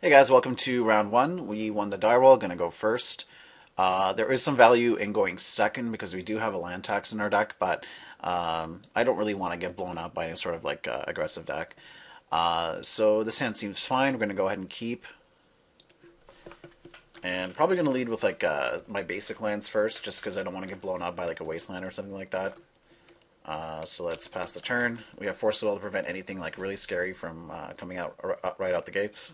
Hey guys, welcome to round one. We won the die roll, gonna go first. There is some value in going second because we do have a land tax in our deck, but I don't really want to get blown up by any sort of aggressive deck. So this hand seems fine. We're gonna go ahead and keep, and probably gonna lead with my basic lands first, just because I don't want to get blown up by like a wasteland or something like that. So let's pass the turn. We have Force of Will to prevent anything like really scary from coming out right out the gates.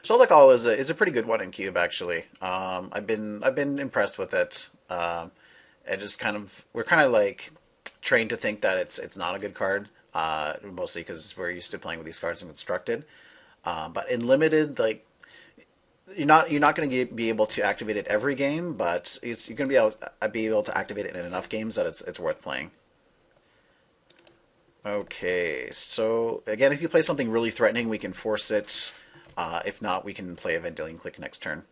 Shoulder Call is a pretty good one in Cube actually. I've been impressed with it. It just we're kind of like trained to think that it's not a good card. Mostly because we're used to playing with these cards in Constructed. But in Limited, like you're not going to be able to activate it every game, but you're going to be able to activate it in enough games that it's worth playing. Okay, so again, if you play something really threatening, we can force it. If not, we can play a Vendilion Click next turn.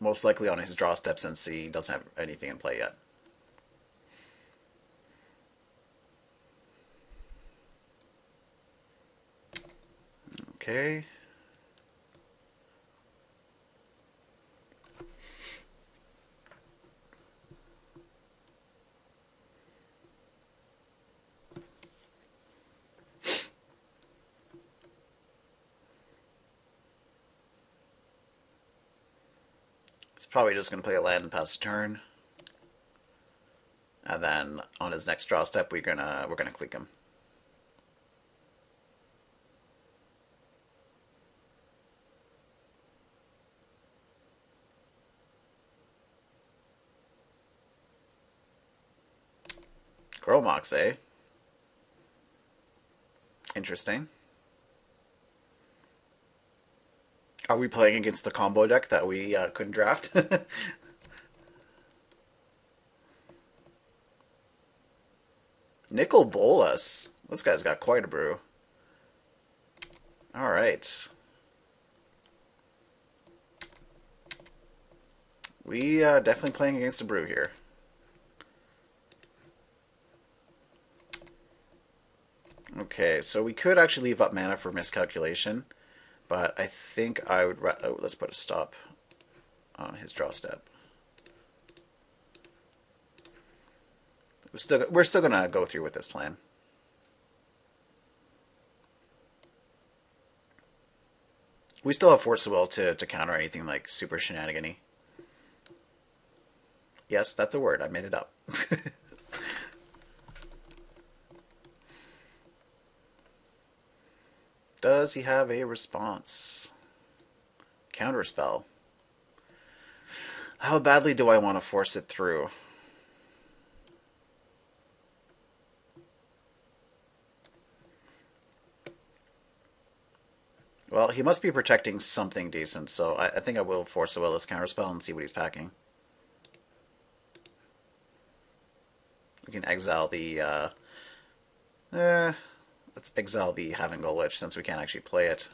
Most likely on his draw step since he doesn't have anything in play yet. Okay. He's probably just going to play a land and pass the turn. And then on his next draw step, we're gonna click him. Gromox, eh? Interesting. Are we playing against the combo deck that we couldn't draft? Nicol Bolas. This guy's got quite a brew. All right. We definitely playing against a brew here. Okay, so we could actually leave up mana for miscalculation, but I think I would. Oh, let's put a stop on his draw step. We're still gonna go through with this plan. We still have Force of Will to counter anything like super shenanigan-y. Yes, that's a word. I made it up. Does he have a response? Counterspell. How badly do I want to force it through? Well, he must be protecting something decent, so I think I will force a Willis counterspell and see what he's packing. We can exile the let's exile the Having Go Lich since we can't actually play it.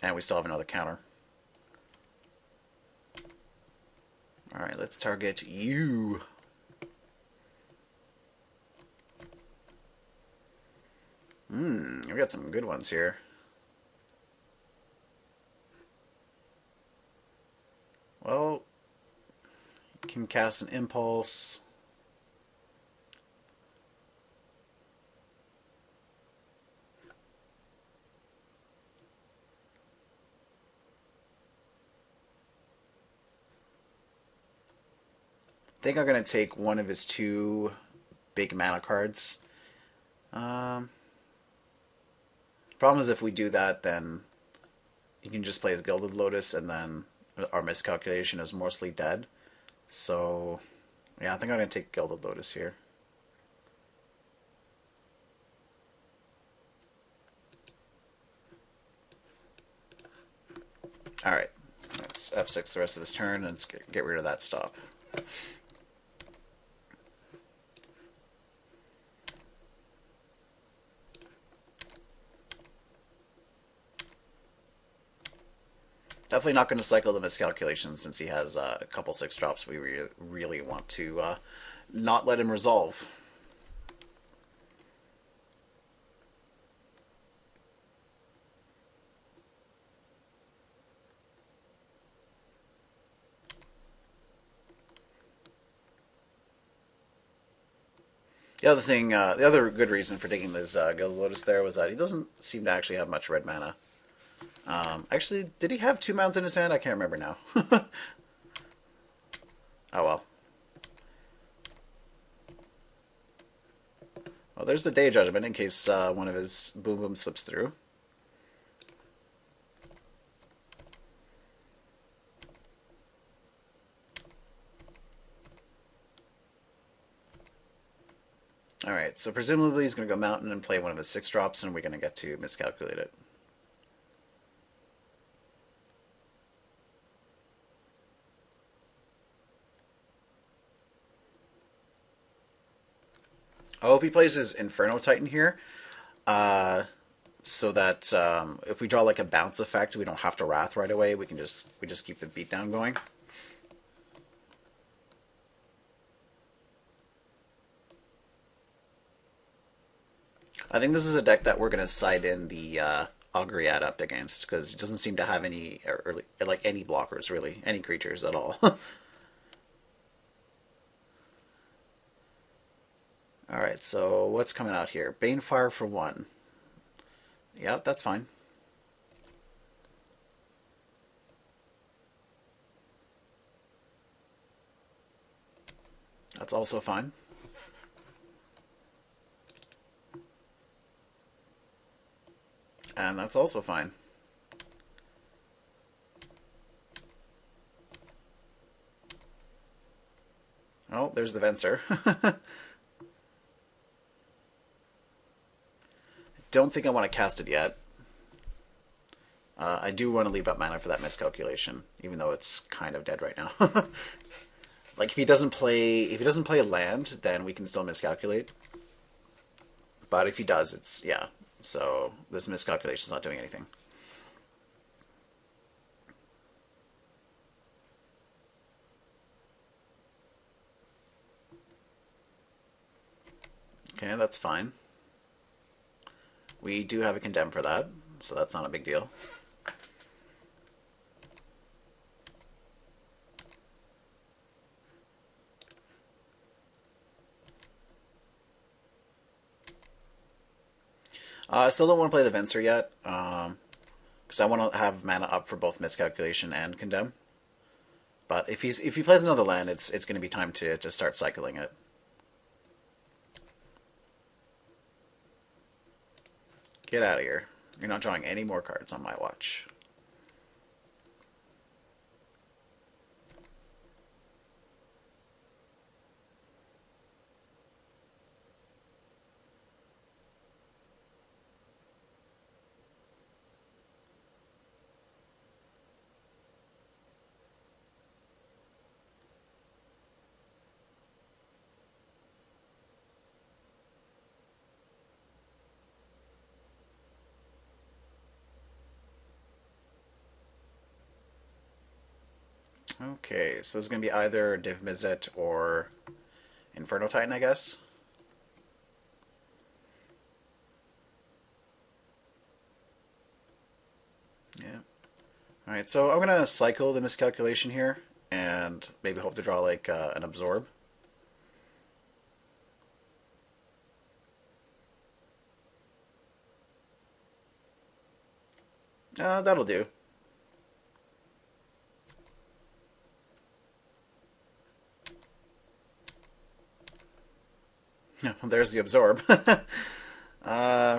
And we still have another counter. Alright, let's target you. We got some good ones here. Well, you can cast an Impulse. I think I'm going to take one of his two big mana cards. Problem is if we do that, then he can just play his Gilded Lotus, and then our miscalculation is mostly dead. So, yeah, I think I'm going to take Gilded Lotus here. Alright, let's F6 the rest of his turn, and let's get rid of that stop. Definitely not going to cycle the miscalculation since he has a couple 6-drops we really want to not let him resolve. The other good reason for taking this Gilded Lotus there was that he doesn't seem to actually have much red mana. Actually, did he have two mounts in his hand? I can't remember now. Oh well. Well, there's the Day Judgment in case one of his Boom Boom slips through. Alright, so presumably he's going to go Mountain and play one of his 6-drops, and we're going to get to miscalculate it. I hope he plays his Inferno Titan here, so that if we draw like a bounce effect, we don't have to Wrath right away. We just keep the beatdown going. I think this is a deck that we're going to side in the Augury Adept against because it doesn't seem to have any early, like any blockers really, any creatures at all. All right, so what's coming out here? Banefire for 1. Yeah, that's fine. That's also fine. And that's also fine. Oh, there's the Venser. Don't think I want to cast it yet. I do want to leave up mana for that miscalculation, even though it's kind of dead right now. Like if he doesn't play a land, then we can still miscalculate. But if he does, it's yeah. So this miscalculation is not doing anything. Okay, that's fine. We do have a condemn for that, so that's not a big deal. I still don't want to play the Venser yet, because I want to have mana up for both miscalculation and condemn. But if he plays another land, it's going to be time to start cycling it. Get out of here! You're not drawing any more cards on my watch. Okay, so this is going to be either Div Mizzet or Inferno Titan, I guess. Yeah. Alright, so I'm going to cycle the miscalculation here and maybe hope to draw like an Absorb. That'll do. There's the Absorb.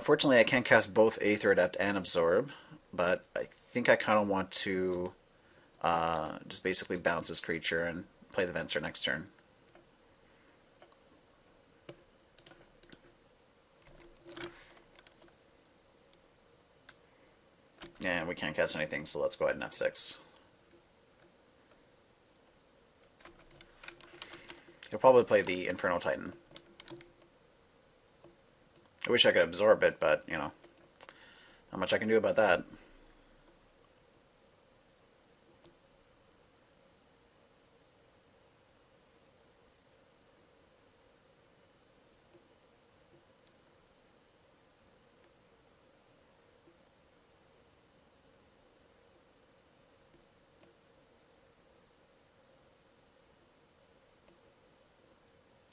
Fortunately, I can't cast both Aether Adept and Absorb, but I think I kind of want to just basically bounce this creature and play the Venser next turn. And we can't cast anything, so let's go ahead and F6. He'll probably play the Infernal Titan. I wish I could absorb it, but, you know, not much I can do about that.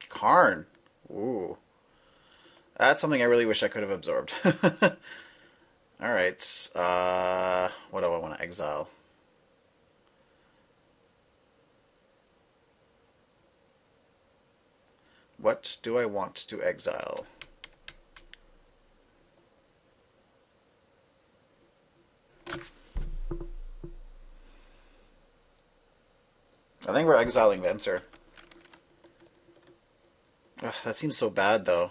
Karn. Ooh. That's something I really wish I could have absorbed. All right. What do I want to exile? What do I want to exile? I think we're exiling Venser. Ugh, that seems so bad, though.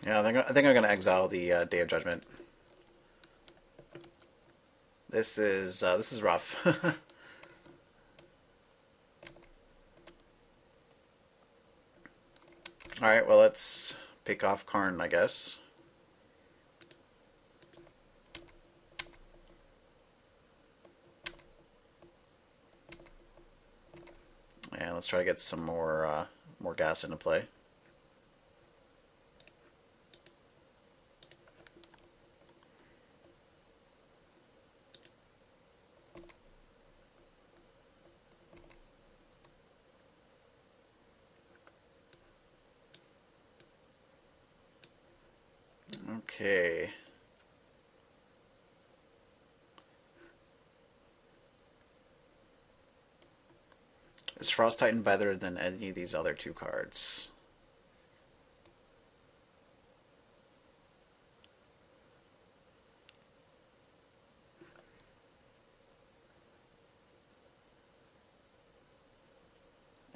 Yeah, I think I'm gonna exile the Day of Judgment. This is rough. All right, well let's pick off Karn, I guess, and let's try to get some more gas into play. Okay. Is Frost Titan better than any of these other two cards?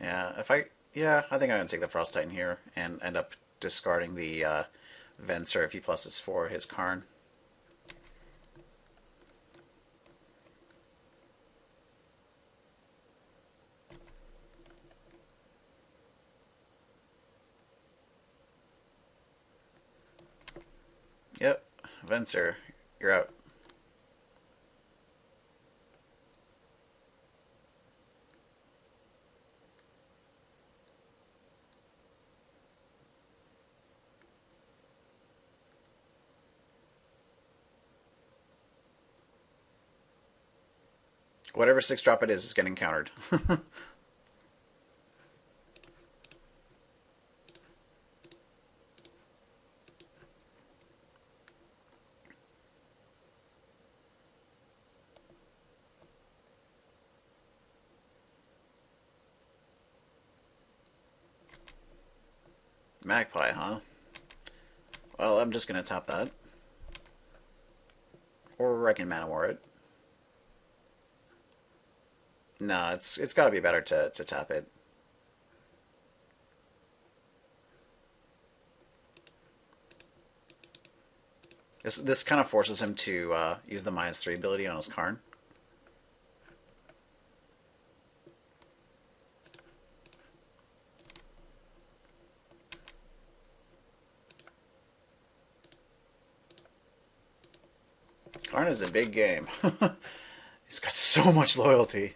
Yeah, yeah, I think I'm gonna take the Frost Titan here and end up discarding the Venser if he pluses for his Karn. Yep, Venser, you're out. Whatever 6-drop it is getting countered. Magpie, huh? Well, I'm just gonna tap that. Or I can Mana War it. No, it's got to be better to tap it. This kind of forces him to use the -3 ability on his Karn. Karn is a big game. He's got so much loyalty.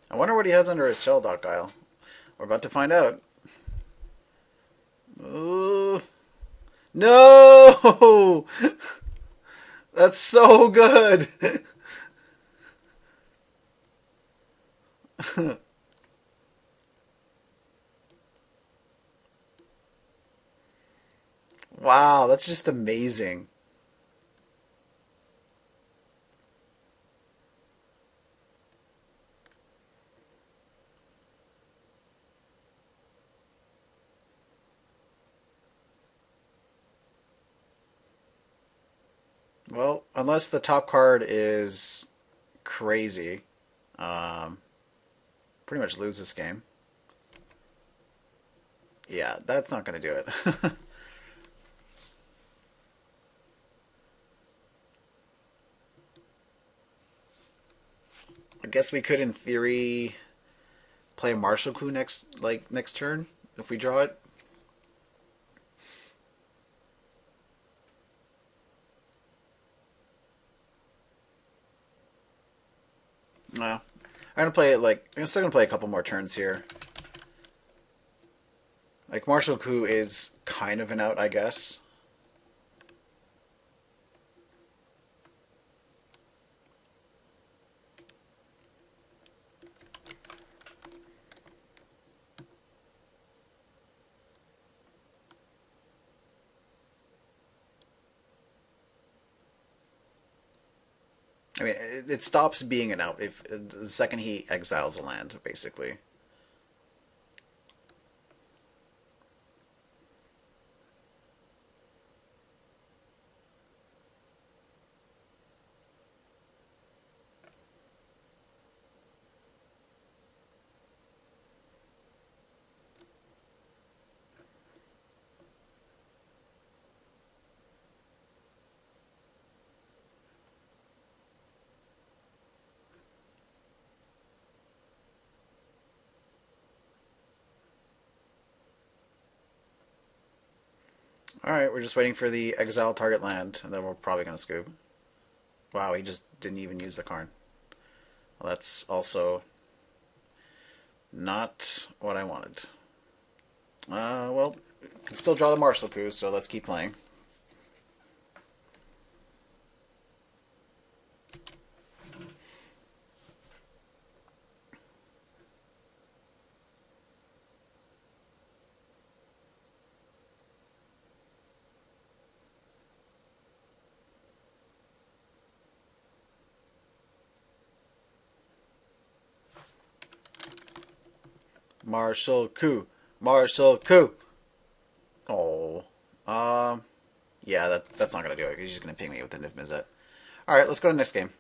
I wonder what he has under his shell dock Isle. We're about to find out. Ooh. No! That's so good! Wow, that's just amazing. Well, unless the top card is crazy, um, pretty much lose this game. Yeah, that's not going to do it. I guess we could, in theory, play a Marshall Clue next turn if we draw it. No, I'm gonna play it like I'm still gonna play a couple more turns here. Like Marshall Coup is kind of an out, I guess. I mean, it stops being an out if the second he exiles a land, basically. All right, we're just waiting for the exile target land, and then we're probably gonna scoop. Wow, he just didn't even use the Karn. Well, that's also not what I wanted. Well, can still draw the Marshall Coup, so let's keep playing. Marshall Coup, Marshall Coup. Oh, yeah, that's not gonna do it. He's just gonna ping me with the Niv Mizzet. All right, let's go to the next game.